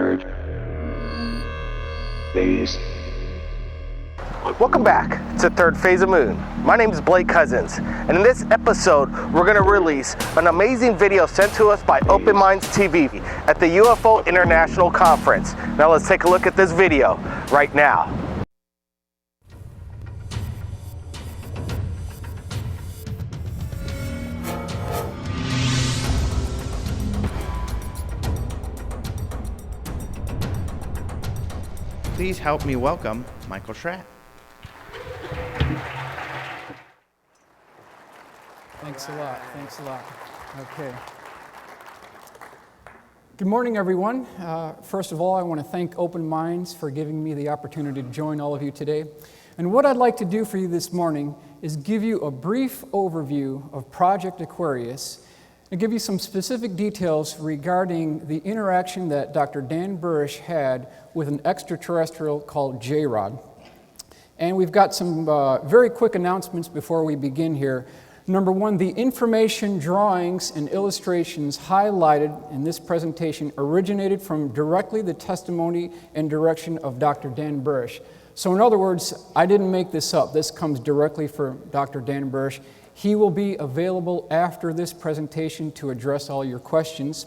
third phase. Welcome back to Third Phase of Moon. My name is Blake Cousins, and in this episode, we're going to release an amazing video sent to us by Open Minds TV at the UFO International Conference. Now let's take a look at this video right now. Please help me welcome Michael Schratt. Thanks a lot. Thanks a lot. Okay. Good morning, everyone. First of all, I want to thank Open Minds for giving me the opportunity to join all of you today. And what I'd like to do for you this morning is give you a brief overview of Project Aquarius and give you some specific details regarding the interaction that Dr. Dan Burisch had with an extraterrestrial called J-Rod. And we've got some very quick announcements before we begin here. Number one, the information, drawings, and illustrations highlighted in this presentation originated from directly the testimony and direction of Dr. Dan Burisch. So in other words, I didn't make this up. This comes directly from Dr. Dan Burisch. He will be available after this presentation to address all your questions.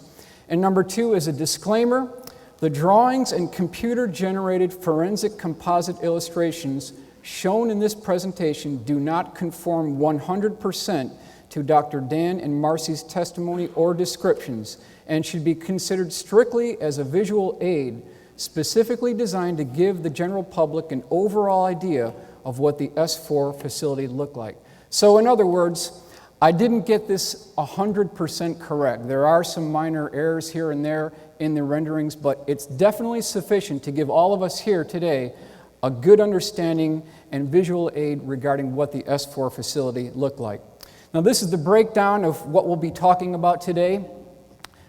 And number two, as a disclaimer, the drawings and computer-generated forensic composite illustrations shown in this presentation do not conform 100% to Dr. Dan and Marcy's testimony or descriptions and should be considered strictly as a visual aid, specifically designed to give the general public an overall idea of what the S4 facility looked like. So in other words, I didn't get this 100% correct. There are some minor errors here and there in the renderings, but it's definitely sufficient to give all of us here today a good understanding and visual aid regarding what the S4 facility looked like. Now this is the breakdown of what we'll be talking about today.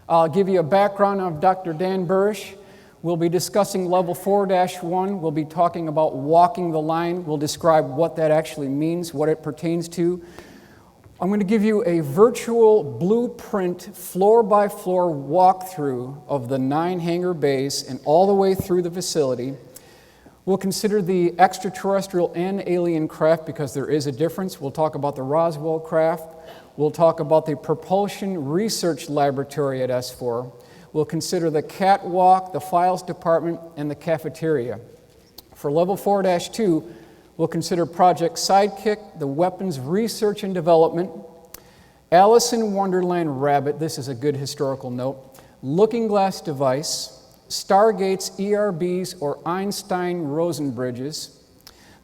I'll give you a background of Dr. Dan Burisch. We'll be discussing level 4-1. We'll be talking about walking the line. We'll describe what that actually means, what it pertains to. I'm going to give you a virtual blueprint floor-by-floor walkthrough of the 9 hangar bays and all the way through the facility. We'll consider the extraterrestrial and alien craft because there is a difference. We'll talk about the Roswell craft. We'll talk about the propulsion research laboratory at S4. We'll consider the catwalk, the files department, and the cafeteria. For level 4-2, we'll consider Project Sidekick, the weapons research and development, Alice in Wonderland Rabbit, this is a good historical note, Looking Glass Device, Stargate's ERBs or Einstein-Rosen bridges,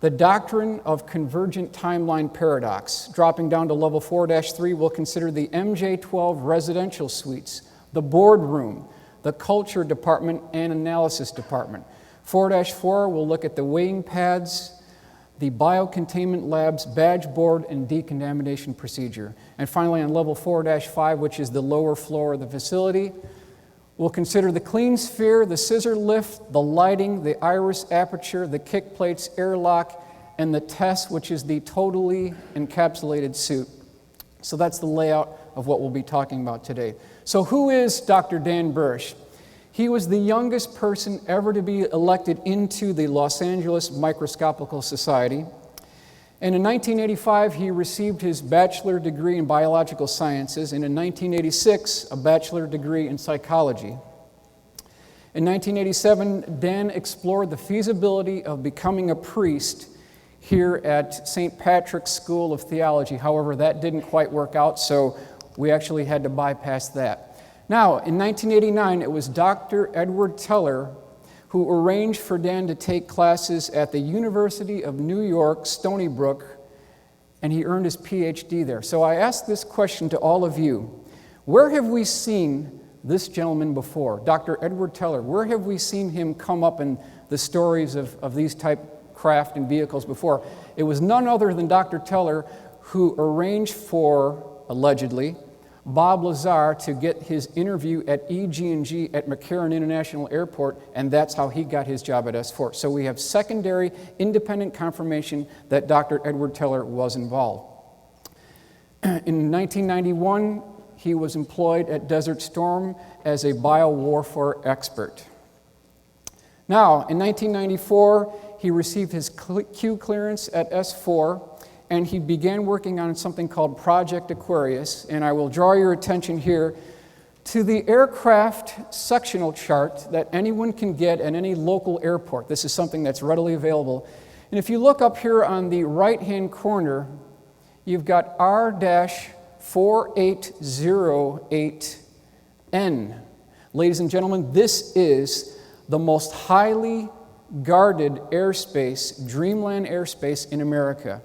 the doctrine of convergent timeline paradox. Dropping down to level 4-3, we'll consider the MJ-12 residential suites, the boardroom, the culture department, and analysis department. 4-4, we'll look at the weighing pads, the biocontainment labs, badge board, and decontamination procedure. And finally, on level 4-5, which is the lower floor of the facility, we'll consider the clean sphere, the scissor lift, the lighting, the iris aperture, the kick plates, airlock, and the test, which is the totally encapsulated suit. So that's the layout of what we'll be talking about today. So who is Dr. Dan Burisch? He was the youngest person ever to be elected into the Los Angeles Microscopical Society. And in 1985, he received his bachelor degree in biological sciences, and in 1986, a bachelor degree in psychology. In 1987, Dan explored the feasibility of becoming a priest here at St. Patrick's School of Theology. However, that didn't quite work out, so we actually had to bypass that. Now, in 1989, it was Dr. Edward Teller who arranged for Dan to take classes at the University of New York, Stony Brook, and he earned his PhD there. So I ask this question to all of you. Where have we seen this gentleman before, Dr. Edward Teller? Where have we seen him come up in the stories of these type craft and vehicles before? It was none other than Dr. Teller who arranged for, allegedly, Bob Lazar to get his interview at EG&G at McCarran International Airport, and that's how he got his job at S4. So we have secondary independent confirmation that Dr. Edward Teller was involved. In 1991, he was employed at Desert Storm as a biowarfare expert. Now, in 1994, he received his Q clearance at S4, and he began working on something called Project Aquarius. And I will draw your attention here to the aircraft sectional chart that anyone can get at any local airport. This is something that's readily available. And if you look up here on the right-hand corner, you've got R-4808N. Ladies and gentlemen, this is the most highly guarded airspace, Dreamland airspace in America.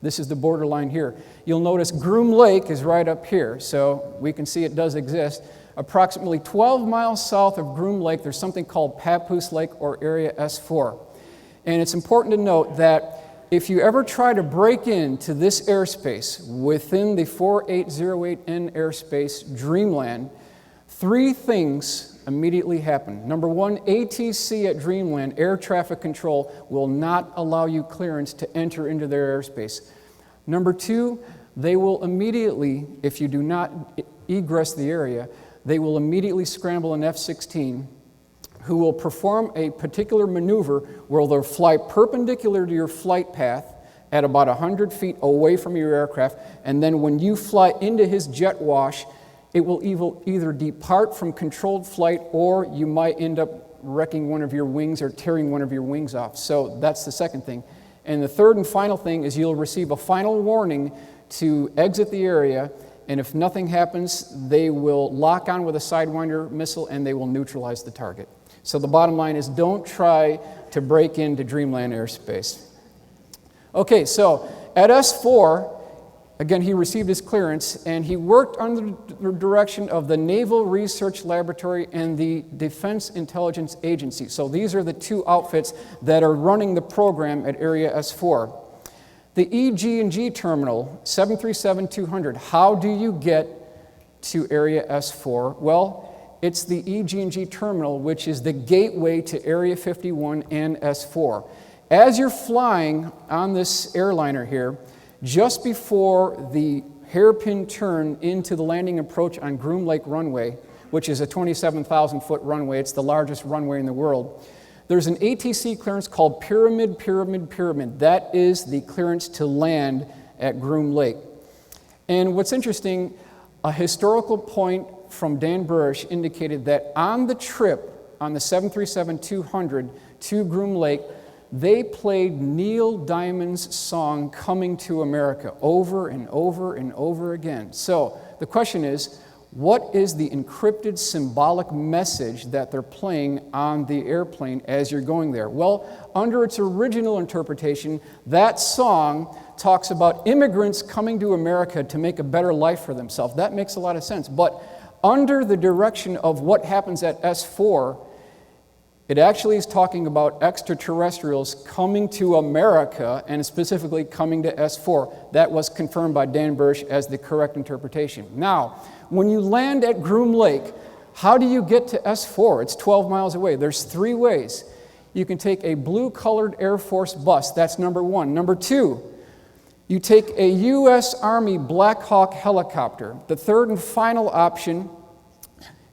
This is the borderline here. You'll notice Groom Lake is right up here, so we can see it does exist. Approximately 12 miles south of Groom Lake, there's something called Papoose Lake or Area S4. And it's important to note that if you ever try to break into this airspace within the 4808N airspace, Dreamland, three things immediately happen. Number one, ATC at Dreamland, Air Traffic Control, will not allow you clearance to enter into their airspace. Number two, they will immediately, if you do not egress the area, they will immediately scramble an F-16 who will perform a particular maneuver where they'll fly perpendicular to your flight path at about 100 feet away from your aircraft, and then when you fly into his jet wash, it will either depart from controlled flight or you might end up wrecking one of your wings or tearing one of your wings off. So that's the second thing. And the third and final thing is you'll receive a final warning to exit the area, and if nothing happens, they will lock on with a Sidewinder missile and they will neutralize the target. So the bottom line is don't try to break into Dreamland airspace. Okay, so at S4, again, he received his clearance, and he worked under the direction of the Naval Research Laboratory and the Defense Intelligence Agency. So these are the two outfits that are running the program at Area S4. The EG&G terminal, 737-200, how do you get to Area S4? Well, it's the EG&G terminal, which is the gateway to Area 51 and S4. As you're flying on this airliner here, just before the hairpin turn into the landing approach on Groom Lake runway, which is a 27,000-foot runway, it's the largest runway in the world, there's an ATC clearance called Pyramid. That is the clearance to land at Groom Lake. And what's interesting, a historical point from Dan Burisch indicated that on the trip on the 737-200 to Groom Lake, they played Neil Diamond's song, Coming to America, over and over and over again. So the question is, what is the encrypted symbolic message that they're playing on the airplane as you're going there? Well, under its original interpretation, that song talks about immigrants coming to America to make a better life for themselves. That makes a lot of sense. But under the direction of what happens at S4, it actually is talking about extraterrestrials coming to America and specifically coming to S4. That was confirmed by Dan Burisch as the correct interpretation. Now, when you land at Groom Lake, how do you get to S4? It's 12 miles away. There's three ways. You can take a blue-colored Air Force bus. That's number one. Number two, you take a U.S. Army Black Hawk helicopter. The third and final option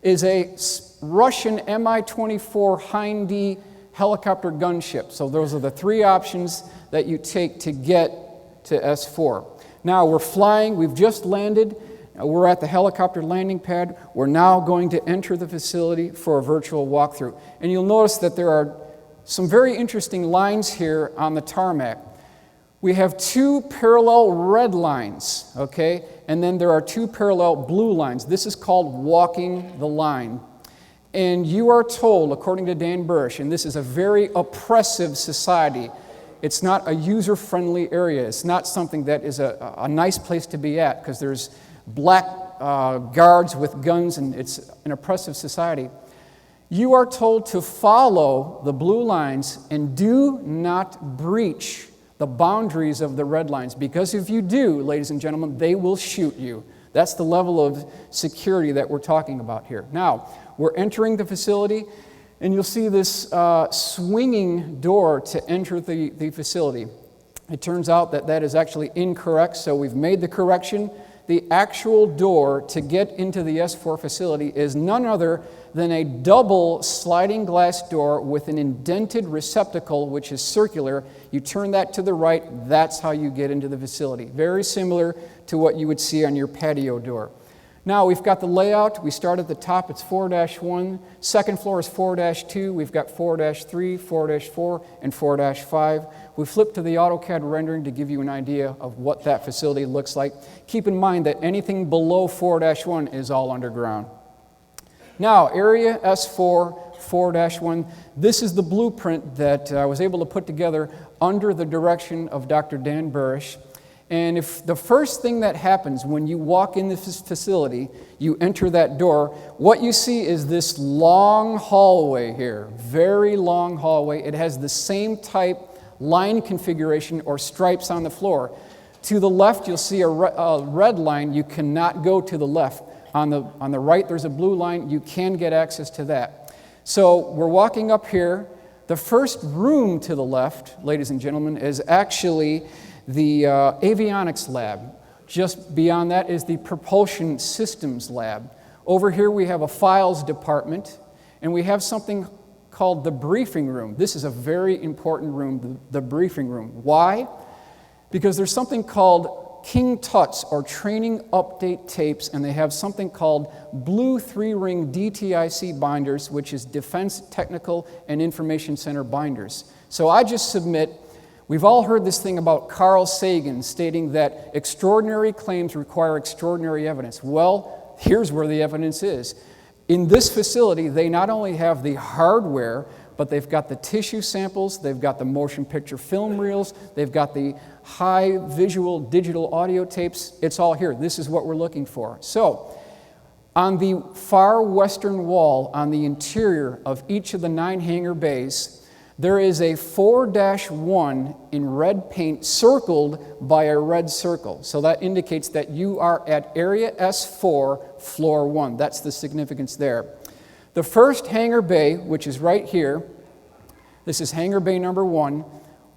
is a Russian Mi-24 Hind-D helicopter gunship. So those are the three options that you take to get to S4. Now we're flying, we've just landed, we're at the helicopter landing pad. We're now going to enter the facility for a virtual walkthrough. And you'll notice that there are some very interesting lines here on the tarmac. We have two parallel red lines, okay? And then there are two parallel blue lines. This is called walking the line. And you are told, according to Dan Burisch, and this is a very oppressive society, it's not a user-friendly area. It's not something that is a nice place to be at because there's black guards with guns and it's an oppressive society. You are told to follow the blue lines and do not breach the boundaries of the red lines, because if you do, ladies and gentlemen, they will shoot you. That's the level of security that we're talking about here. Now, we're entering the facility, and you'll see this swinging door to enter the facility. It turns out that that is actually incorrect, so we've made the correction. The actual door to get into the S4 facility is none other then a double sliding glass door with an indented receptacle, which is circular. You turn that to the right, that's how you get into the facility. Very similar to what you would see on your patio door. Now we've got the layout. We start at the top, it's 4-1. Second floor is 4-2. We've got 4-3, 4-4, and 4-5. We flip to the AutoCAD rendering to give you an idea of what that facility looks like. Keep in mind that anything below 4-1 is all underground. Now, area S4, 4-1. This is the blueprint that I was able to put together under the direction of Dr. Dan Burisch. And if the first thing that happens when you walk in this facility, you enter that door, what you see is this long hallway here, very long hallway. It has the same type line configuration or stripes on the floor. To the left, you'll see a red line. You cannot go to the left. On the right, there's a blue line. You can get access to that. So we're walking up here. The first room to the left, ladies and gentlemen, is actually the avionics lab. Just beyond that is the propulsion systems lab. Over here we have a files department, and we have something called the briefing room. This is a very important room, the briefing room. Why? Because there's something called King Tuts, or training update tapes, and they have something called blue 3-ring DTIC binders, which is Defense Technical and Information Center binders. So I just submit, we've all heard this thing about Carl Sagan stating that extraordinary claims require extraordinary evidence. Well, here's where the evidence is. In this facility, they not only have the hardware, but they've got the tissue samples, they've got the motion picture film reels, they've got the high visual digital audio tapes. It's all here. This is what we're looking for. So, on the far western wall, on the interior of each of the 9 hangar bays, there is a 4-1 in red paint circled by a red circle. So that indicates that you are at area S4, floor 1. That's the significance there. The first hangar bay, which is right here, this is hangar bay number 1,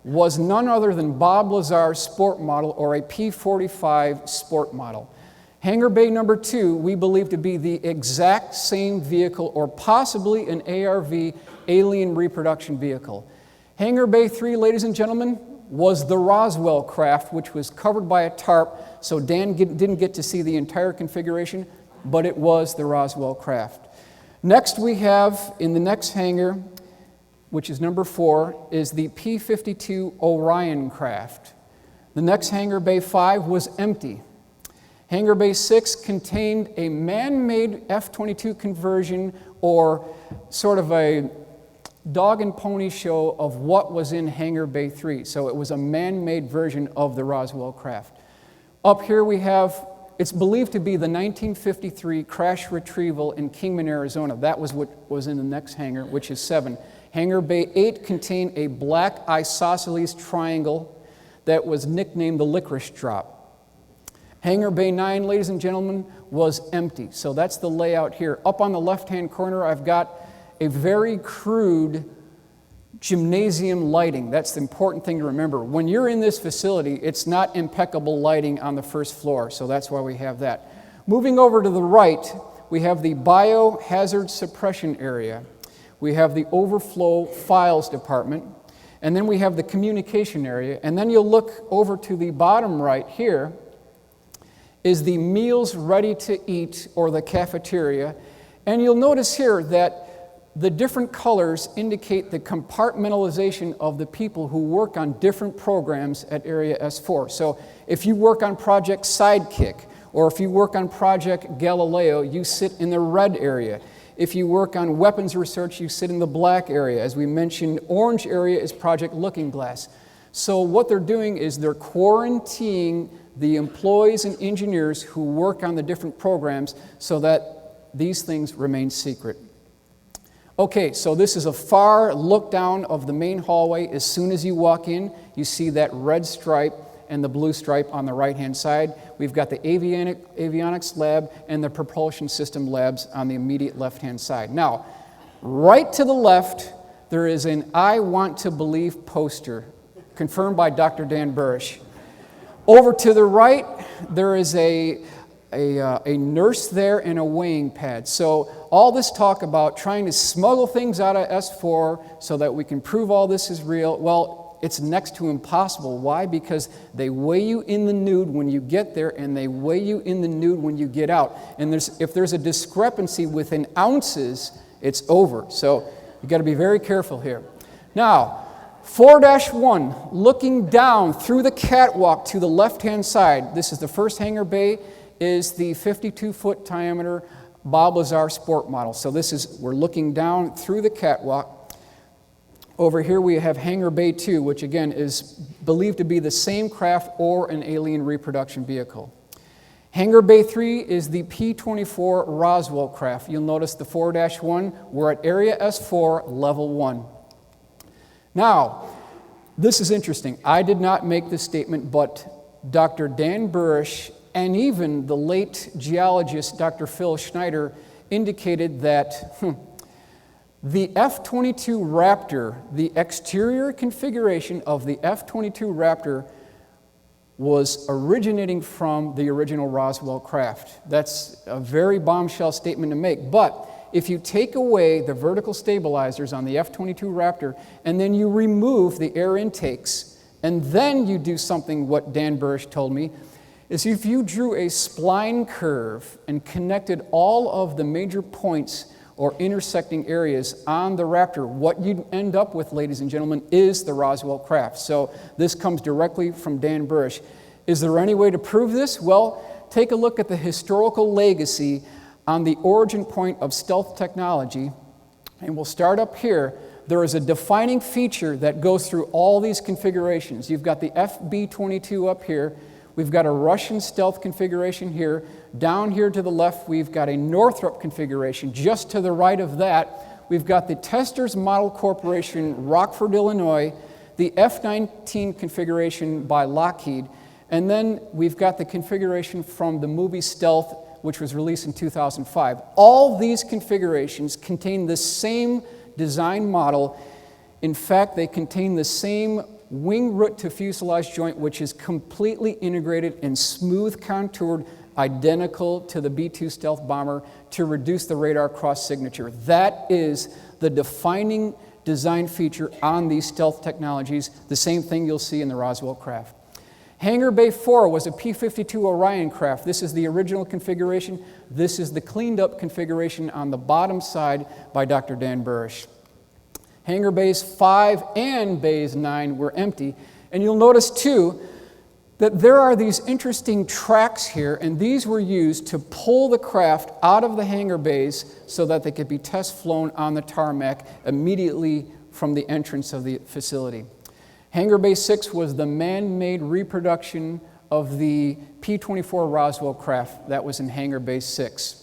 was none other than Bob Lazar's sport model, or a P-45 sport model. Hangar bay number 2, we believe to be the exact same vehicle, or possibly an ARV, alien reproduction vehicle. Hangar bay 3, ladies and gentlemen, was the Roswell craft, which was covered by a tarp, so Dan didn't get to see the entire configuration, but it was the Roswell craft. Next we have, in the next hangar, which is number 4, is the P-52 Orion craft. The next hangar bay 5 was empty. Hangar bay 6 contained a man-made F-22 conversion, or sort of a dog and pony show of what was in hangar bay 3. So it was a man-made version of the Roswell craft. Up here we have, it's believed to be the 1953 crash retrieval in Kingman, Arizona. That was what was in the next hangar, which is 7. Hangar bay 8 contained a black isosceles triangle that was nicknamed the licorice drop. Hangar bay 9, ladies and gentlemen, was empty. So that's the layout here. Up on the left-hand corner, I've got a very crude gymnasium lighting. That's the important thing to remember. When you're in this facility, it's not impeccable lighting on the first floor, so that's why we have that. Moving over to the right, we have the biohazard suppression area. We have the overflow files department, and then we have the communication area, and then you'll look over to the bottom right here is the meals ready to eat, or the cafeteria, and you'll notice here that the different colors indicate the compartmentalization of the people who work on different programs at Area S4. So if you work on Project Sidekick, or if you work on Project Galileo, you sit in the red area. If you work on weapons research, you sit in the black area. As we mentioned, orange area is Project Looking Glass. So what they're doing is they're quarantining the employees and engineers who work on the different programs so that these things remain secret. Okay, so this is a far look down of the main hallway. As soon as you walk in, you see that red stripe and the blue stripe on the right-hand side. We've got the avionics lab and the propulsion system labs on the immediate left-hand side. Now, right to the left, there is an I Want to Believe poster, confirmed by Dr. Dan Burisch. Over to the right, there is a nurse there and a weighing pad. So all this talk about trying to smuggle things out of S4 so that we can prove all this is real, well, it's next to impossible. Why? Because they weigh you in the nude when you get there, and they weigh you in the nude when you get out. And if there's a discrepancy within ounces, it's over. So you've got to be very careful here. Now, 4-1, looking down through the catwalk to the left-hand side. This is the first hangar bay, is the 52-foot diameter Bob Lazar sport model. So we're looking down through the catwalk. Over here we have Hangar Bay 2, which again is believed to be the same craft or an alien reproduction vehicle. Hangar Bay 3 is the P-24 Roswell craft. You'll notice the 4-1, we're at Area S4, Level 1. Now, this is interesting. I did not make this statement, but Dr. Dan Burisch and even the late geologist Dr. Phil Schneider indicated that the F-22 Raptor, the exterior configuration of the F-22 Raptor was originating from the original Roswell craft. That's a very bombshell statement to make, but if you take away the vertical stabilizers on the F-22 Raptor and then you remove the air intakes and then you do something what Dan Burisch told me, is if you drew a spline curve and connected all of the major points or intersecting areas on the Raptor, what you'd end up with, ladies and gentlemen, is the Roswell craft. So this comes directly from Dan Burisch. Is there any way to prove this? Well, take a look at the historical legacy on the origin point of stealth technology, and we'll start up here. There is a defining feature that goes through all these configurations. You've got the FB-22 up here. We've got a Russian stealth configuration here. Down here to the left, we've got a Northrop configuration. Just to the right of that, we've got the Testers Model Corporation, Rockford, Illinois, the F-19 configuration by Lockheed, and then we've got the configuration from the movie Stealth, which was released in 2005. All these configurations contain the same design model. In fact, they contain the same wing root to fuselage joint, which is completely integrated and smooth contoured, identical to the B-2 stealth bomber, to reduce the radar cross signature. That is the defining design feature on these stealth technologies, the same thing you'll see in the Roswell craft. Hangar Bay 4 was a P-52 Orion craft. This is the original configuration. This is the cleaned up configuration on the bottom side by Dr. Dan Burisch. Hangar Bays 5 and Bays 9 were empty. And you'll notice, too, that there are these interesting tracks here, and these were used to pull the craft out of the hangar bays so that they could be test flown on the tarmac immediately from the entrance of the facility. Hangar Bay 6 was the man-made reproduction of the P-24 Roswell craft that was in Hangar Bay 6.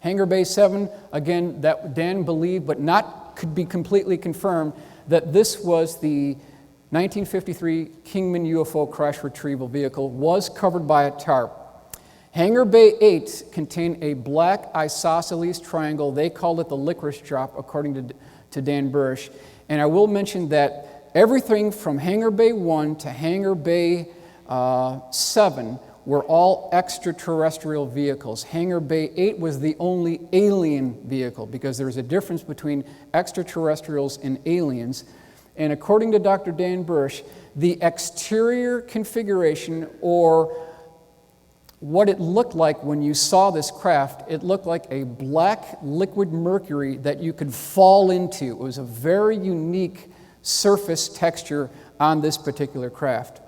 Hangar Bay 7, again, that Dan believed, but could be completely confirmed, that this was the 1953 Kingman UFO crash retrieval vehicle, was covered by a tarp. Hangar Bay 8 contained a black isosceles triangle. They called it the licorice drop, according to Dan Burisch. And I will mention that everything from Hangar Bay 1 to Hangar Bay 7 were all extraterrestrial vehicles. Hangar Bay 8 was the only alien vehicle, because there's a difference between extraterrestrials and aliens. And according to Dr. Dan Burisch, the exterior configuration, or what it looked like when you saw this craft, it looked like a black liquid mercury that you could fall into. It was a very unique surface texture on this particular craft.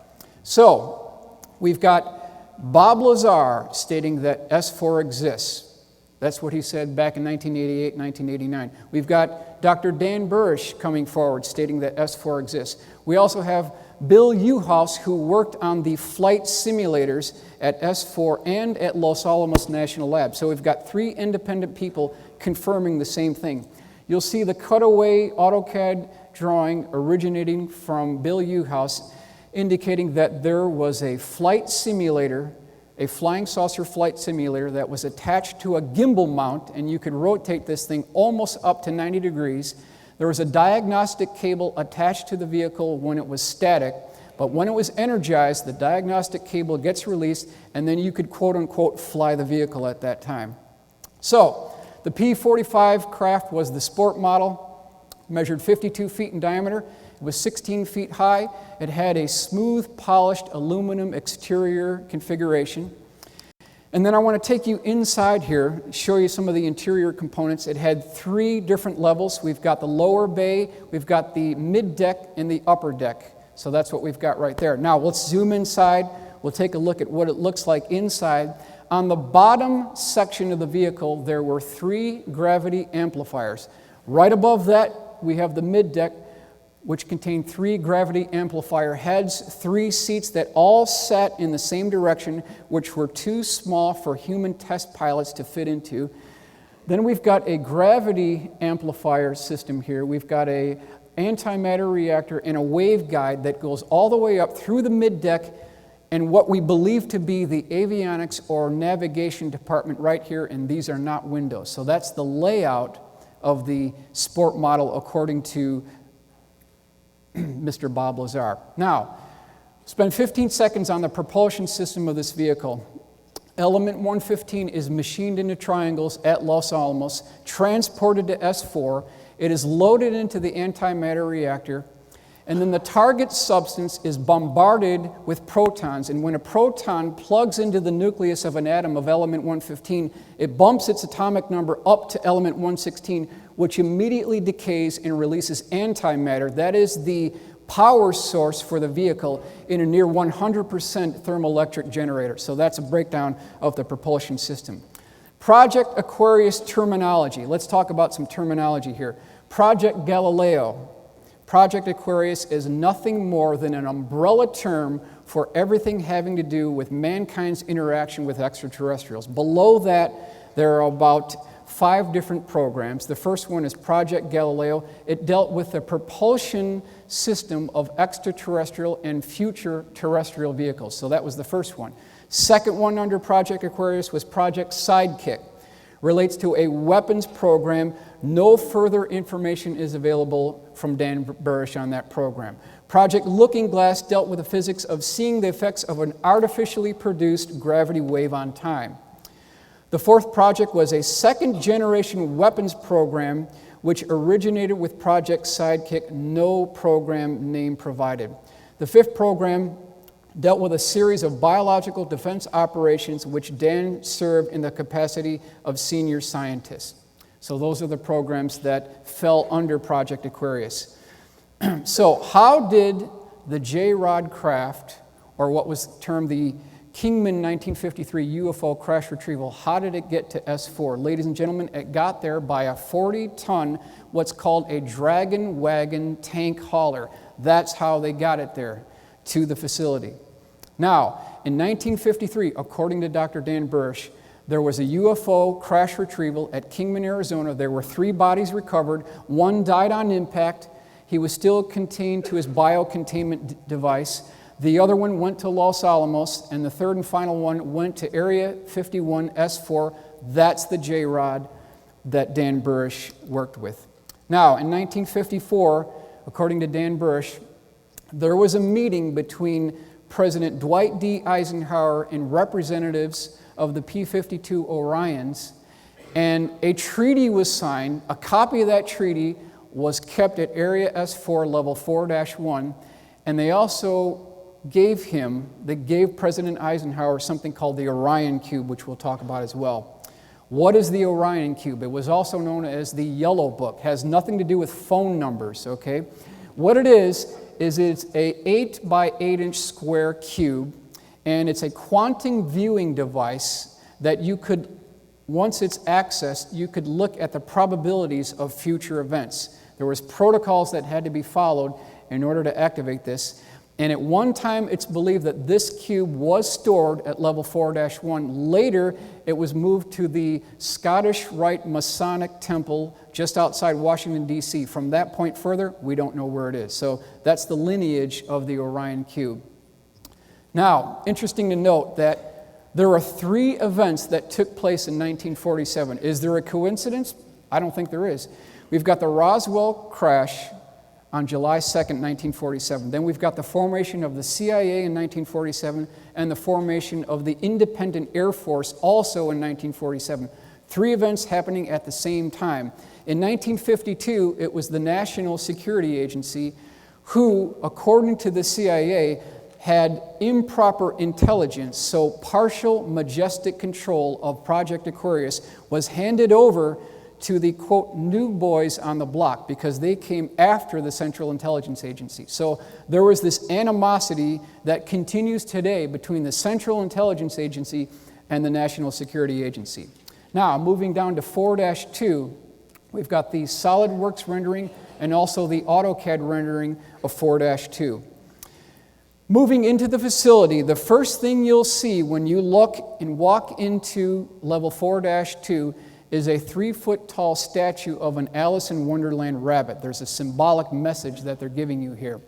So, we've got Bob Lazar stating that S4 exists. That's what he said back in 1988, 1989. We've got Dr. Dan Burisch coming forward stating that S4 exists. We also have Bill Uhouse, who worked on the flight simulators at S4 and at Los Alamos National Lab. So we've got 3 independent people confirming the same thing. You'll see the cutaway AutoCAD drawing originating from Bill Uhouse, indicating that there was a flight simulator, a flying saucer flight simulator that was attached to a gimbal mount, and you could rotate this thing almost up to 90 degrees. There was a diagnostic cable attached to the vehicle when it was static, but when it was energized, the diagnostic cable gets released, and then you could quote-unquote fly the vehicle at that time. So, The P-45 craft was the sport model, measured 52 feet in diameter. It was 16 feet high. It had a smooth, polished aluminum exterior configuration. And then I want to take you inside here, show you some of the interior components. It had 3 different levels. We've got the lower bay, we've got the mid-deck, and the upper deck. So that's what we've got right there. Now let's zoom inside. We'll take a look at what it looks like inside. On the bottom section of the vehicle, there were 3 gravity amplifiers. Right above that, we have the mid-deck, which contained 3 gravity amplifier heads, 3 seats that all sat in the same direction, which were too small for human test pilots to fit into. Then we've got a gravity amplifier system here. We've got a antimatter reactor and a waveguide that goes all the way up through the mid-deck and what we believe to be the avionics or navigation department right here, and these are not windows. So that's the layout of the sport model according to Mr. Bob Lazar. Now, spend 15 seconds on the propulsion system of this vehicle. Element 115 is machined into triangles at Los Alamos, transported to S4. It is loaded into the antimatter reactor, and then the target substance is bombarded with protons. And when a proton plugs into the nucleus of an atom of element 115, it bumps its atomic number up to element 116, which immediately decays and releases antimatter. That is the power source for the vehicle in a near 100% thermoelectric generator. So that's a breakdown of the propulsion system. Project Aquarius terminology. Let's talk about some terminology here. Project Galileo. Project Aquarius is nothing more than an umbrella term for everything having to do with mankind's interaction with extraterrestrials. Below that, there are about 5 different programs. The first one is Project Galileo. It dealt with the propulsion system of extraterrestrial and future terrestrial vehicles. So that was the first one. Second one under Project Aquarius was Project Sidekick. Relates to a weapons program. No further information is available from Dan Burisch on that program. Project Looking Glass dealt with the physics of seeing the effects of an artificially produced gravity wave on time. The fourth project was a second-generation weapons program which originated with Project Sidekick, no program name provided. The fifth program dealt with a series of biological defense operations which Dan served in the capacity of senior scientist. So those are the programs that fell under Project Aquarius. So how did the J-Rod craft, or what was termed the Kingman 1953 UFO crash retrieval, how did it get to S4? Ladies and gentlemen, it got there by a 40-ton, what's called a dragon wagon tank hauler. That's how they got it there to the facility. Now, in 1953, according to Dr. Dan Burisch, there was a UFO crash retrieval at Kingman, Arizona. There were 3 bodies recovered. 1 died on impact. He was still contained to his biocontainment device. The other one went to Los Alamos, and the third and final one went to Area 51 S4. That's the J-Rod that Dan Burisch worked with. Now, in 1954, according to Dan Burisch, there was a meeting between President Dwight D. Eisenhower and representatives of the P-52 Orions, and a treaty was signed. A copy of that treaty was kept at Area S4, Level 4-1, and they also gave President Eisenhower something called the Orion Cube, which we'll talk about as well. What is the Orion Cube? It was also known as the Yellow Book. It has nothing to do with phone numbers, okay? What it is it's a 8 by 8 inch square cube, and it's a quantum viewing device that you could, once it's accessed, you could look at the probabilities of future events. There was protocols that had to be followed in order to activate this. And at one time, it's believed that this cube was stored at level 4-1. Later, it was moved to the Scottish Rite Masonic Temple just outside Washington, D.C. From that point further, we don't know where it is. So that's the lineage of the Orion Cube. Now, interesting to note that there are 3 events that took place in 1947. Is there a coincidence? I don't think there is. We've got the Roswell crash on July 2nd, 1947. Then we've got the formation of the CIA in 1947 and the formation of the Independent Air Force also in 1947. Three events happening at the same time. In 1952, it was the National Security Agency who, according to the CIA, had improper intelligence, so partial majestic control of Project Aquarius was handed over to the, quote, new boys on the block because they came after the Central Intelligence Agency. So there was this animosity that continues today between the Central Intelligence Agency and the National Security Agency. Now, moving down to 4-2, we've got the SolidWorks rendering and also the AutoCAD rendering of 4-2. Moving into the facility, the first thing you'll see when you look and walk into level 4-2 is a 3-foot-tall statue of an Alice in Wonderland rabbit. There's a symbolic message that they're giving you here.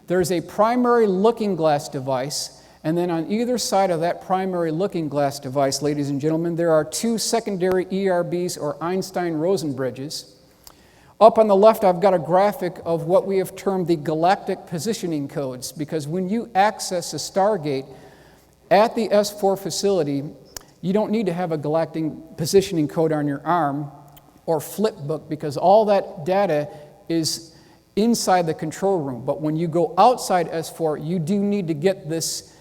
There's a primary looking glass device, and then on either side of that primary looking glass device, ladies and gentlemen, there are two secondary ERBs or Einstein-Rosen bridges. Up on the left, I've got a graphic of what we have termed the galactic positioning codes, because when you access a Stargate at the S4 facility, you don't need to have a galactic positioning code on your arm or flip book, because all that data is inside the control room. But when you go outside S4, you do need to get this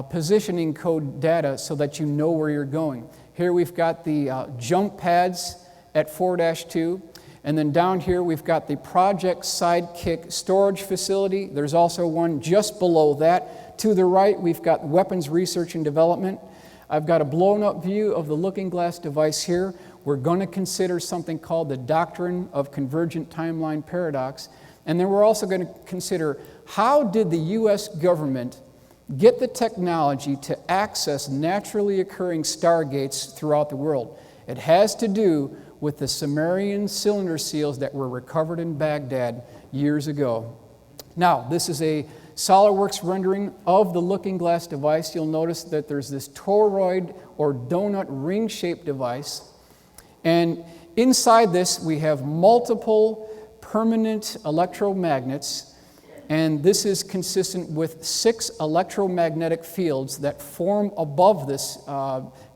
positioning code data so that you know where you're going. Here we've got the jump pads at 4-2. And then down here, we've got the Project Sidekick storage facility. There's also one just below that. To the right, we've got weapons research and development. I've got a blown-up view of the looking glass device here. We're going to consider something called the doctrine of convergent timeline paradox. And then we're also going to consider, how did the U.S. government get the technology to access naturally occurring stargates throughout the world? It has to do with the Sumerian cylinder seals that were recovered in Baghdad years ago. Now, this is a SolidWorks rendering of the looking glass device. You'll notice that there's this toroid or donut ring-shaped device. And inside this, we have multiple permanent electromagnets. And this is consistent with 6 electromagnetic fields that form above this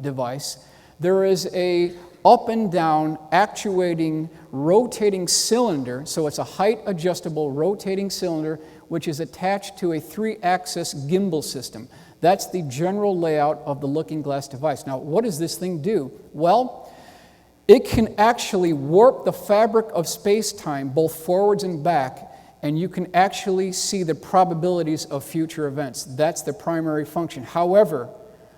device. There is a up and down actuating rotating cylinder, so it's a height adjustable rotating cylinder which is attached to a 3-axis gimbal system. That's the general layout of the looking glass device. Now, what does this thing do? Well, it can actually warp the fabric of space-time both forwards and back, and you can actually see the probabilities of future events. That's the primary function. However,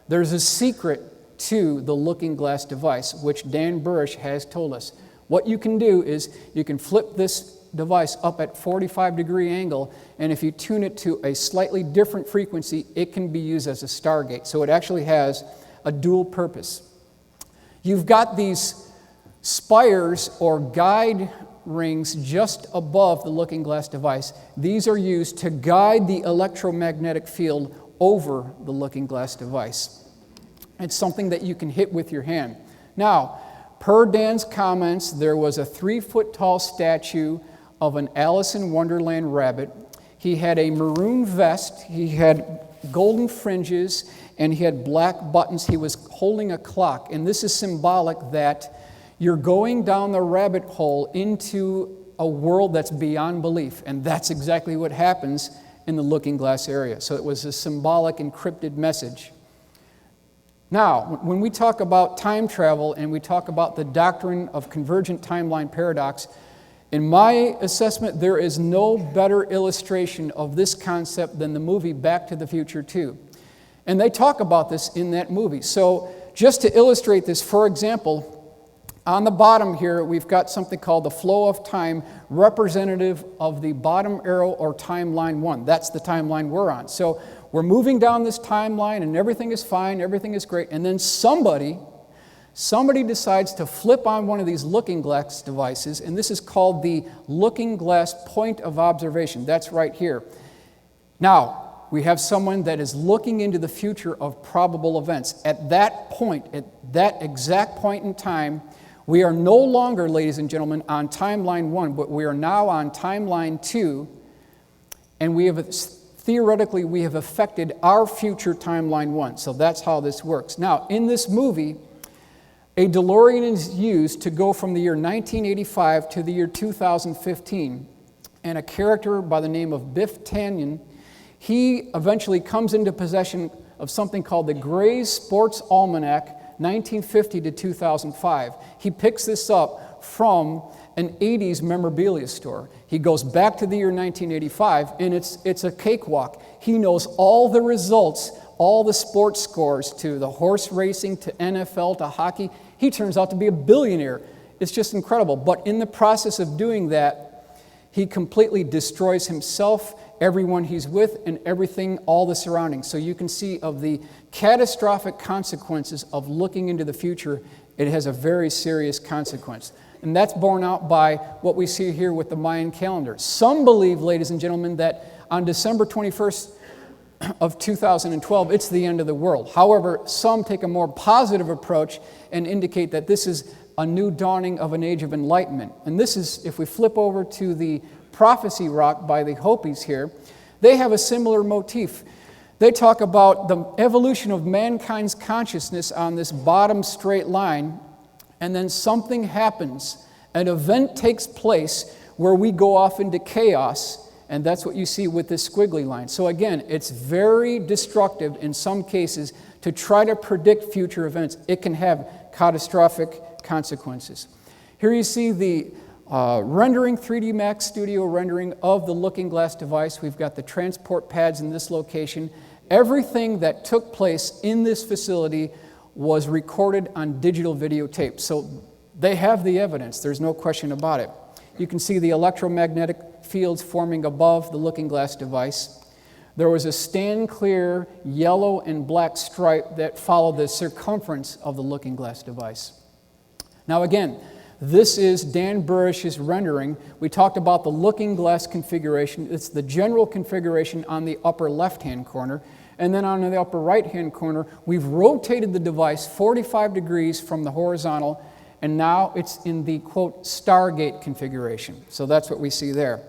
there's a secret to the looking glass device, which Dan Burisch has told us. What you can do is you can flip this device up at 45-degree angle, and if you tune it to a slightly different frequency, it can be used as a stargate. So it actually has a dual purpose. You've got these spires or guide rings just above the looking glass device. These are used to guide the electromagnetic field over the looking glass device. It's something that you can hit with your hand. Now, per Dan's comments, there was a 3-foot-tall statue of an Alice in Wonderland rabbit. He had a maroon vest, he had golden fringes, and he had black buttons. He was holding a clock, and this is symbolic that you're going down the rabbit hole into a world that's beyond belief, and that's exactly what happens in the looking glass area. So it was a symbolic encrypted message. Now, when we talk about time travel and we talk about the doctrine of convergent timeline paradox, in my assessment, there is no better illustration of this concept than the movie Back to the Future 2. And they talk about this in that movie. So just to illustrate this, for example, on the bottom here, we've got something called the flow of time, representative of the bottom arrow or timeline 1. That's the timeline we're on. So we're moving down this timeline and everything is fine, everything is great, and then somebody decides to flip on one of these looking glass devices, and this is called the looking glass point of observation. That's right here. Now, we have someone that is looking into the future of probable events. At that point, at that exact point in time, we are no longer, ladies and gentlemen, on timeline 1, but we are now on timeline 2, and we have theoretically, we have affected our future timeline 1. So that's how this works. Now, in this movie, A DeLorean is used to go from the year 1985 to the year 2015, and a character by the name of Biff Tannen, he eventually comes into possession of something called the Gray's Sports Almanac, 1950 to 2005. He picks this up from an 80s memorabilia store. He goes back to the year 1985, and it's a cakewalk. He knows all the results, all the sports scores, to the horse racing, to NFL, to hockey. He turns out to be a billionaire. It's just incredible. But in the process of doing that, he completely destroys himself, everyone he's with, and everything, all the surroundings. So you can see of the catastrophic consequences of looking into the future. It has a very serious consequence. And that's borne out by what we see here with the Mayan calendar. Some believe, ladies and gentlemen, that on December 21st of 2012, it's the end of the world. However, some take a more positive approach and indicate that this is a new dawning of an age of enlightenment. And this is, if we flip over to the prophecy rock by the Hopis here, they have a similar motif. They talk about the evolution of mankind's consciousness on this bottom straight line, and then something happens. An event takes place where we go off into chaos, and that's what you see with this squiggly line. So again, it's very destructive in some cases to try to predict future events. It can have catastrophic consequences. Here you see the rendering, 3D Max Studio rendering of the Looking Glass device. We've got the transport pads in this location. Everything that took place in this facility was recorded on digital videotape. So they have the evidence, there's no question about it. You can see the electromagnetic fields forming above the Looking Glass device. There was a stand clear yellow and black stripe that followed the circumference of the Looking Glass device. Now again, this is Dan Burisch's rendering. We talked about the Looking Glass configuration. It's the general configuration on the upper left-hand corner. And then on the upper right-hand corner, we've rotated the device 45 degrees from the horizontal, and now it's in the, quote, Stargate configuration. So that's what we see there.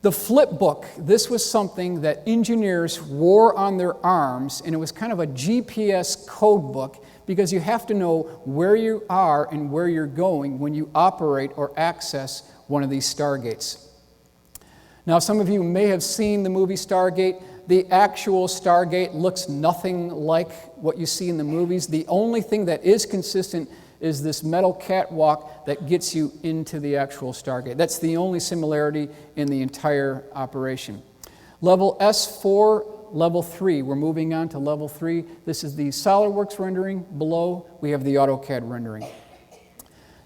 The flip book, this was something that engineers wore on their arms, and it was kind of a GPS code book, because you have to know where you are and where you're going when you operate or access one of these Stargates. Now, some of you may have seen the movie Stargate. The actual Stargate looks nothing like what you see in the movies. The only thing that is consistent is this metal catwalk that gets you into the actual Stargate. That's the only similarity in the entire operation. Level S4, level 3. We're moving on to level 3. This is the SolidWorks rendering. Below, we have the AutoCAD rendering.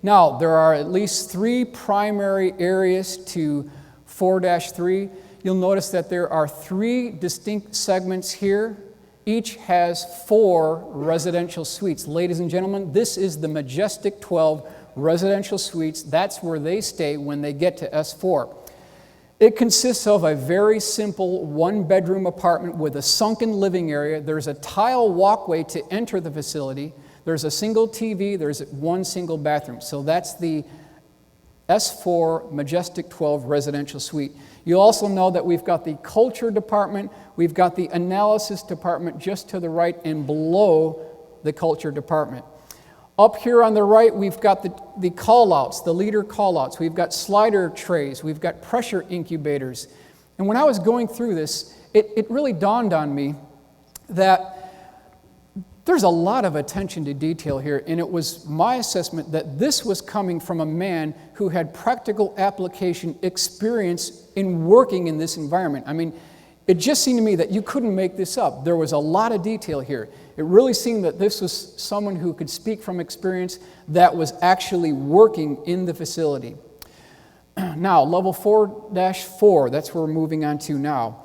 Now, there are at least 3 primary areas to 4-3. You'll notice that there are 3 distinct segments here. Each has 4 residential suites. Ladies and gentlemen, this is the Majestic 12 residential suites. That's where they stay when they get to S4. It consists of a very simple 1-bedroom apartment with a sunken living area. There's a tile walkway to enter the facility. There's a single TV. There's 1 single bathroom. So that's the S4 Majestic 12 residential suite. You also know that we've got the culture department, we've got the analysis department just to the right and below the culture department. Up here on the right, we've got the call-outs, the leader call-outs. We've got slider trays, we've got pressure incubators. And when I was going through this, it really dawned on me that there's a lot of attention to detail here, and it was my assessment that this was coming from a man who had practical application experience in working in this environment. I mean, it just seemed to me that you couldn't make this up. There was a lot of detail here. It really seemed that this was someone who could speak from experience that was actually working in the facility. Now, level 4-4, that's where we're moving on to now.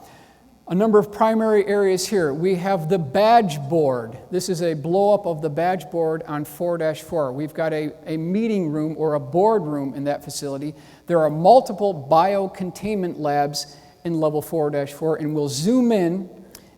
A number of primary areas here. We have the badge board. This is a blow-up of the badge board on 4-4. We've got a meeting room or a board room in that facility. There are multiple biocontainment labs in level 4-4, and we'll zoom in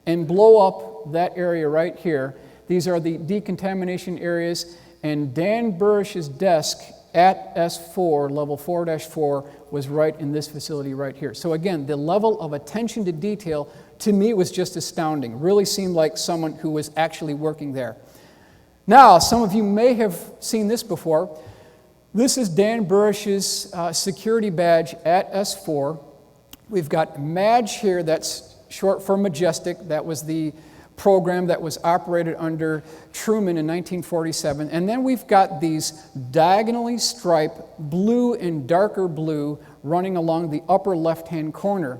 and blow up that area right here. These are the decontamination areas, and Dan Burisch's desk at S4, level 4-4, was right in this facility right here. So again, the level of attention to detail, to me, was just astounding. Really seemed like someone who was actually working there. Now, some of you may have seen this before. This is Dan Burisch's security badge at S4. We've got MADGE here, that's short for Majestic. That was the program that was operated under Truman in 1947. And then we've got these diagonally striped blue and darker blue running along the upper left-hand corner.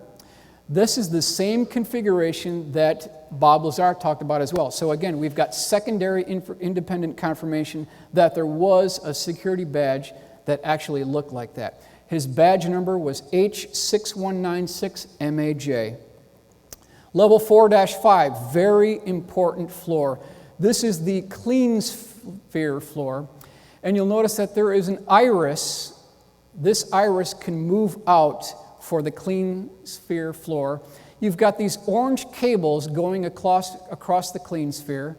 This is the same configuration that Bob Lazar talked about as well. So again, we've got secondary independent confirmation that there was a security badge that actually looked like that. His badge number was H6196MAJ. Level 4-5, very important floor. This is the clean sphere floor. And you'll notice that there is an iris. This iris can move out for the clean sphere floor. You've got these orange cables going across the clean sphere,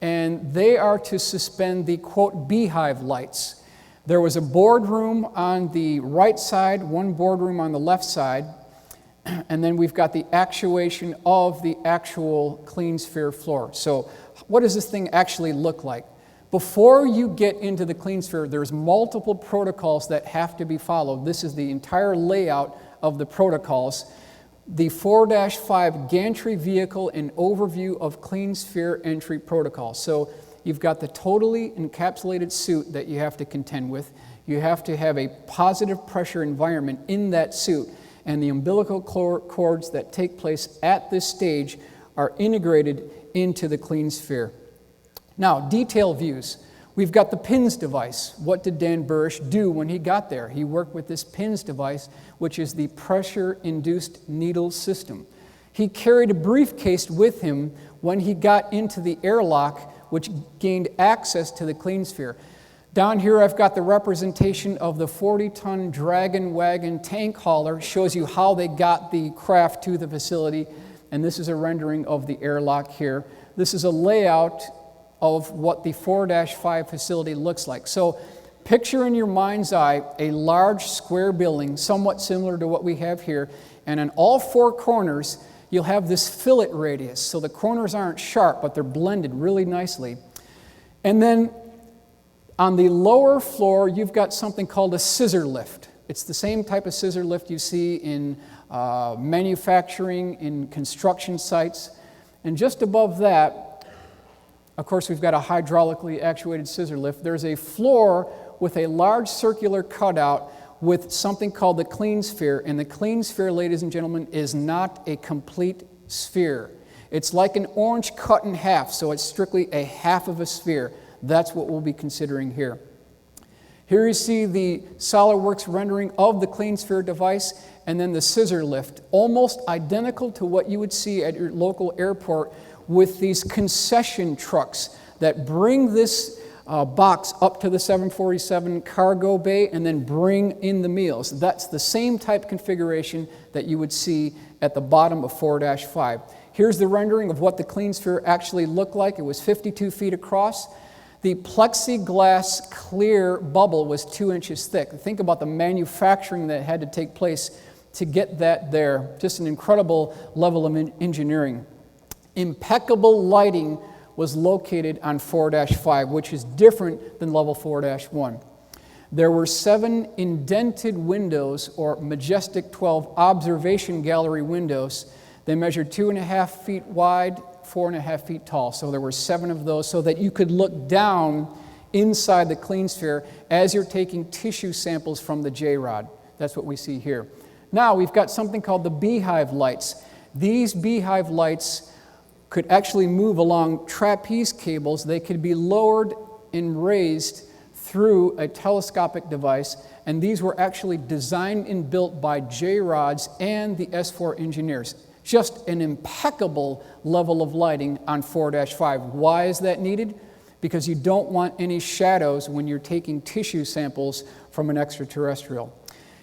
and they are to suspend the, quote, beehive lights. There was a boardroom on the right side, one boardroom on the left side, and then we've got the actuation of the actual clean sphere floor. So what does this thing actually look like? Before you get into the clean sphere, there's multiple protocols that have to be followed. This is the entire layout of the protocols. The 4-5 gantry vehicle and overview of clean sphere entry protocol. So you've got the totally encapsulated suit that you have to contend with. You have to have a positive pressure environment in that suit. And the umbilical cords that take place at this stage are integrated into the clean sphere. Now, detail views. We've got the PINS device. What did Dan Burisch do when he got there? He worked with this PINS device, which is the pressure-induced needle system. He carried a briefcase with him when he got into the airlock, which gained access to the clean sphere. Down here I've got the representation of the 40-ton Dragon Wagon tank hauler. Shows you how they got the craft to the facility. And this is a rendering of the airlock here. This is a layout of what the 4-5 facility looks like. So picture in your mind's eye a large square building, somewhat similar to what we have here. And on all four corners, you'll have this fillet radius. So the corners aren't sharp, but they're blended really nicely. And then on the lower floor, you've got something called a scissor lift. It's the same type of scissor lift you see in manufacturing, in construction sites. And just above that, of course, we've got a hydraulically actuated scissor lift. There's a floor with a large circular cutout with something called the clean sphere. And the clean sphere, ladies and gentlemen, is not a complete sphere. It's like an orange cut in half, so it's strictly a half of a sphere. That's what we'll be considering here. Here you see the SolidWorks rendering of the clean sphere device, and then the scissor lift, almost identical to what you would see at your local airport with these concession trucks that bring this box up to the 747 cargo bay and then bring in the meals. That's the same type configuration that you would see at the bottom of 4-5. Here's the rendering of what the clean sphere actually looked like. It was 52 feet across. The plexiglass clear bubble was 2 inches thick. Think about the manufacturing that had to take place to get that there. Just an incredible level of engineering. Impeccable lighting was located on 4-5, which is different than level 4-1. There were 7 indented windows, or Majestic 12 observation gallery windows. They measured 2.5 feet wide, 4.5 feet tall. So there were 7 of those so that you could look down inside the clean sphere as you're taking tissue samples from the J-rod. That's what we see here. Now we've got something called the beehive lights. These beehive lights could actually move along trapeze cables. They could be lowered and raised through a telescopic device, and these were actually designed and built by J-rods and the S4 engineers. Just an impeccable level of lighting on 4-5. Why is that needed? Because you don't want any shadows when you're taking tissue samples from an extraterrestrial.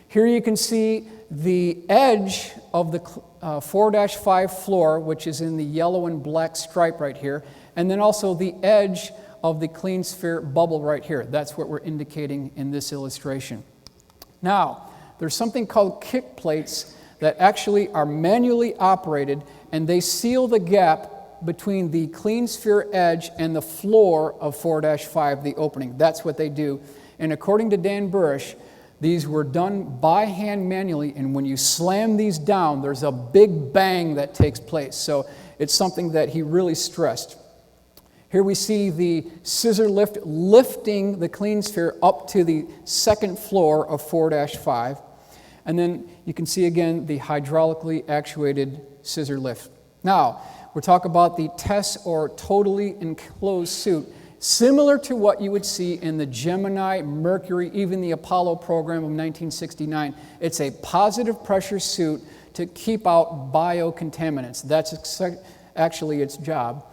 Here you can see the edge of the 4-5 floor, which is in the yellow and black stripe right here, and then also the edge of the clean sphere bubble right here. That's what we're indicating in this illustration. Now, there's something called kick plates that actually are manually operated, and they seal the gap between the clean sphere edge and the floor of 4-5, the opening. That's what they do. And according to Dan Burisch, these were done by hand manually, and when you slam these down, there's a big bang that takes place. So it's something that he really stressed. Here we see the scissor lift lifting the clean sphere up to the second floor of 4-5. And then you can see again the hydraulically actuated scissor lift. Now, we're talking about the TESS, or totally enclosed suit, similar to what you would see in the Gemini, Mercury, even the Apollo program of 1969. It's a positive pressure suit to keep out biocontaminants. That's actually its job.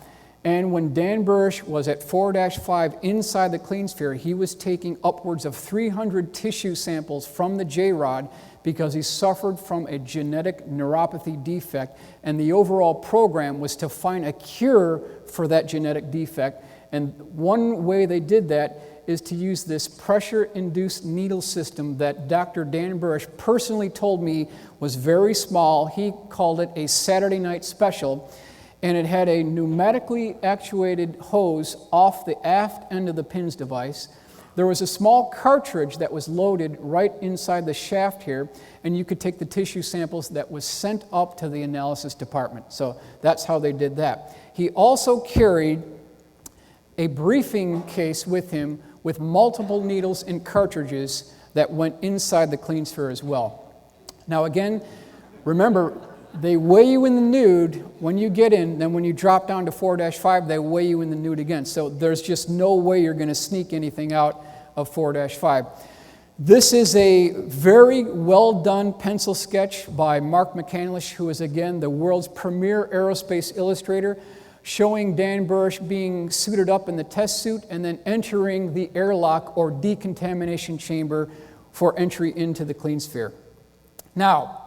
And when Dan Burisch was at 4-5 inside the clean sphere, he was taking upwards of 300 tissue samples from the J-rod because he suffered from a genetic neuropathy defect, and the overall program was to find a cure for that genetic defect. And one way they did that is to use this pressure-induced needle system that Dr. Dan Burisch personally told me was very small. He called it a Saturday night special, and it had a pneumatically actuated hose off the aft end of the pins device. There was a small cartridge that was loaded right inside the shaft here, and you could take the tissue samples that was sent up to the analysis department. So that's how they did that. He also carried a briefing case with him with multiple needles and cartridges that went inside the clean sphere as well. Now again, remember, they weigh you in the nude when you get in, then when you drop down to 4-5, they weigh you in the nude again. So there's just no way you're going to sneak anything out of 4-5. This is a very well done pencil sketch by Mark McCandlish, who is again the world's premier aerospace illustrator, showing Dan Burisch being suited up in the test suit and then entering the airlock or decontamination chamber for entry into the clean sphere. Now,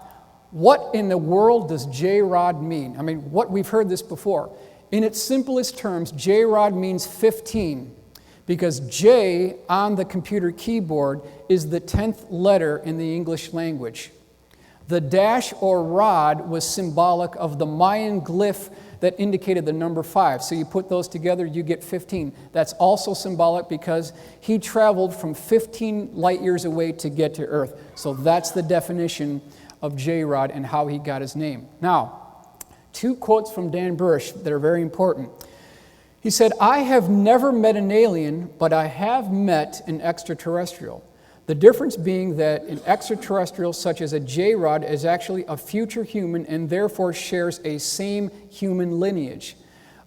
what in the world does J-rod mean? I mean, we've heard this before. In its simplest terms, J-rod means 15, because J on the computer keyboard is the 10th letter in the English language. The dash or rod was symbolic of the Mayan glyph that indicated the number 5. So you put those together, you get 15. That's also symbolic because he traveled from 15 light years away to get to Earth. So that's the definition of J-rod and how he got his name. Now, 2 quotes from Dan Burisch that are very important. He said, "I have never met an alien, but I have met an extraterrestrial. The difference being that an extraterrestrial such as a J-rod is actually a future human and therefore shares a same human lineage.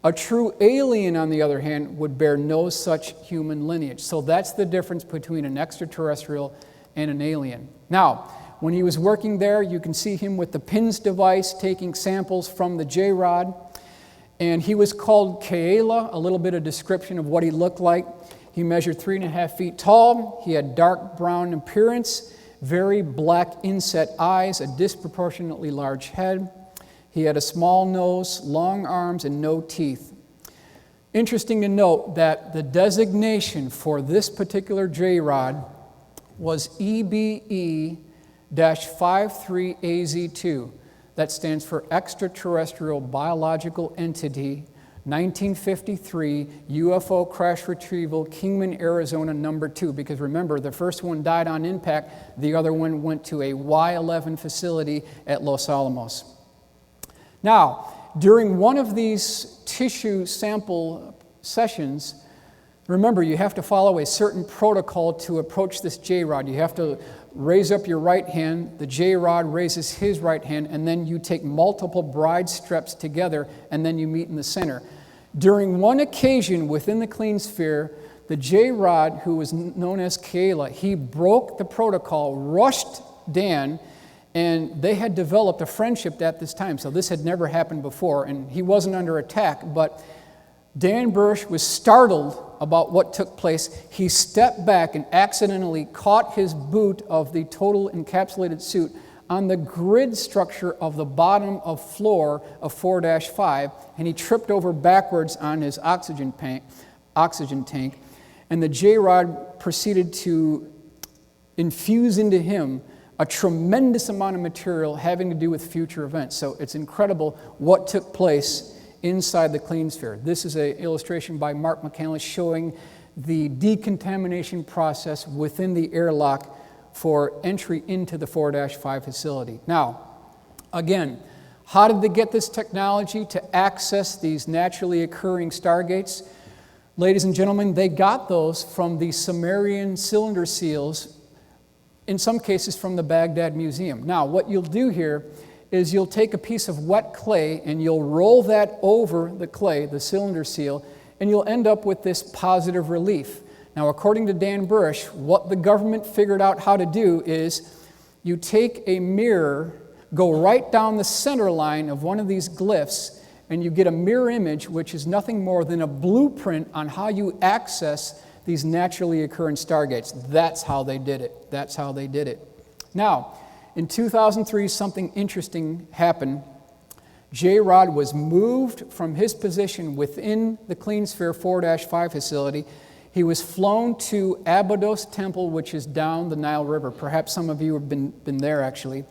A true alien, on the other hand, would bear no such human lineage." So that's the difference between an extraterrestrial and an alien. Now, when he was working there, you can see him with the PINS device taking samples from the J-rod. And he was called Kaela, a little bit of description of what he looked like. He measured 3.5 feet tall. He had dark brown appearance, very black inset eyes, a disproportionately large head. He had a small nose, long arms, and no teeth. Interesting to note that the designation for this particular J-rod was EBE-53AZ2. That stands for Extraterrestrial Biological Entity, 1953 UFO Crash Retrieval, Kingman, Arizona, number 2. Because remember, the first one died on impact, the other one went to a Y-11 facility at Los Alamos. Now, during one of these tissue sample sessions, remember, you have to follow a certain protocol to approach this J-rod. You have to raise up your right hand, the J-rod raises his right hand, and then you take multiple bride steps together, and then you meet in the center. During one occasion within the clean sphere, the J-rod, who was known as Kaela, he broke the protocol, rushed Dan, and they had developed a friendship at this time. So this had never happened before, and he wasn't under attack, but Dan Burisch was startled about what took place. He stepped back and accidentally caught his boot of the total encapsulated suit on the grid structure of the bottom of floor of 4-5, and he tripped over backwards on his oxygen tank, and the J-rod proceeded to infuse into him a tremendous amount of material having to do with future events. So it's incredible what took place inside the clean sphere. This is an illustration by Mark McCandless showing the decontamination process within the airlock for entry into the 4-5 facility. Now, again, how did they get this technology to access these naturally occurring stargates? Ladies and gentlemen, they got those from the Sumerian cylinder seals, in some cases from the Baghdad Museum. Now, what you'll do here is you'll take a piece of wet clay and you'll roll that over the clay, the cylinder seal, and you'll end up with this positive relief. Now, according to Dan Burisch, what the government figured out how to do is you take a mirror, go right down the center line of one of these glyphs, and you get a mirror image, which is nothing more than a blueprint on how you access these naturally occurring stargates. That's how they did it. That's how they did it. Now, in 2003, something interesting happened. J. Rod was moved from his position within the Clean Sphere 4-5 facility. He was flown to Abydos Temple, which is down the Nile River. Perhaps some of you have been there, actually.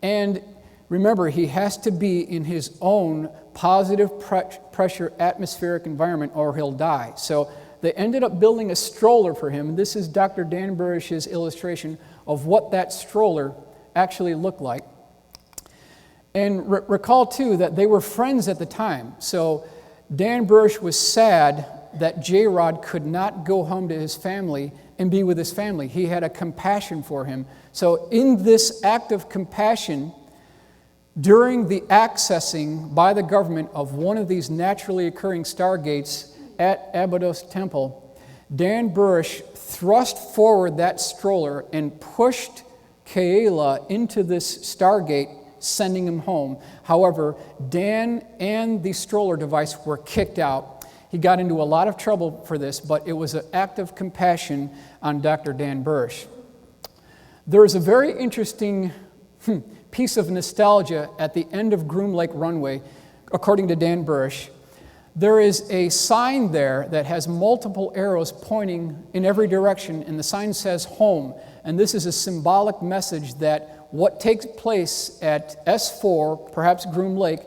And remember, he has to be in his own positive pressure atmospheric environment or he'll die. So they ended up building a stroller for him. This is Dr. Dan Burisch's illustration of what that stroller actually looked like. And recall, too, that they were friends at the time. So Dan Burisch was sad that J-Rod could not go home to his family and be with his family. He had a compassion for him. So in this act of compassion, during the accessing by the government of one of these naturally occurring stargates at Abydos Temple, Dan Burisch thrust forward that stroller and pushed Kayla into this stargate, sending him home. However, Dan and the stroller device were kicked out. He got into a lot of trouble for this, but it was an act of compassion on Dr. Dan Burisch. There is a very interesting piece of nostalgia at the end of Groom Lake Runway, according to Dan Burisch. There is a sign there that has multiple arrows pointing in every direction, and the sign says home. And this is a symbolic message that what takes place at S4, perhaps Groom Lake,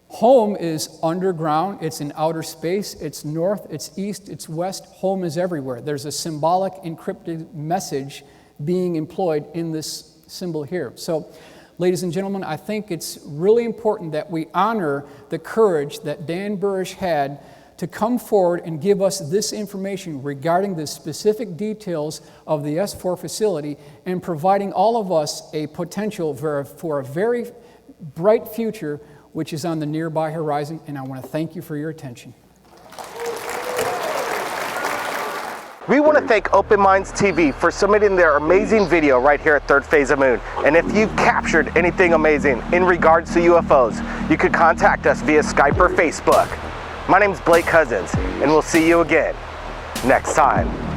home is underground, it's in outer space, it's north, it's east, it's west, home is everywhere. There's a symbolic encrypted message being employed in this symbol here. So, ladies and gentlemen, I think it's really important that we honor the courage that Dan Burisch had to come forward and give us this information regarding the specific details of the S4 facility and providing all of us a potential for a very bright future which is on the nearby horizon, and I want to thank you for your attention. We want to thank Open Minds TV for submitting their amazing video right here at Third Phase of Moon. And if you've captured anything amazing in regards to UFOs, you could contact us via Skype or Facebook. My name's Blake Cousins, and we'll see you again next time.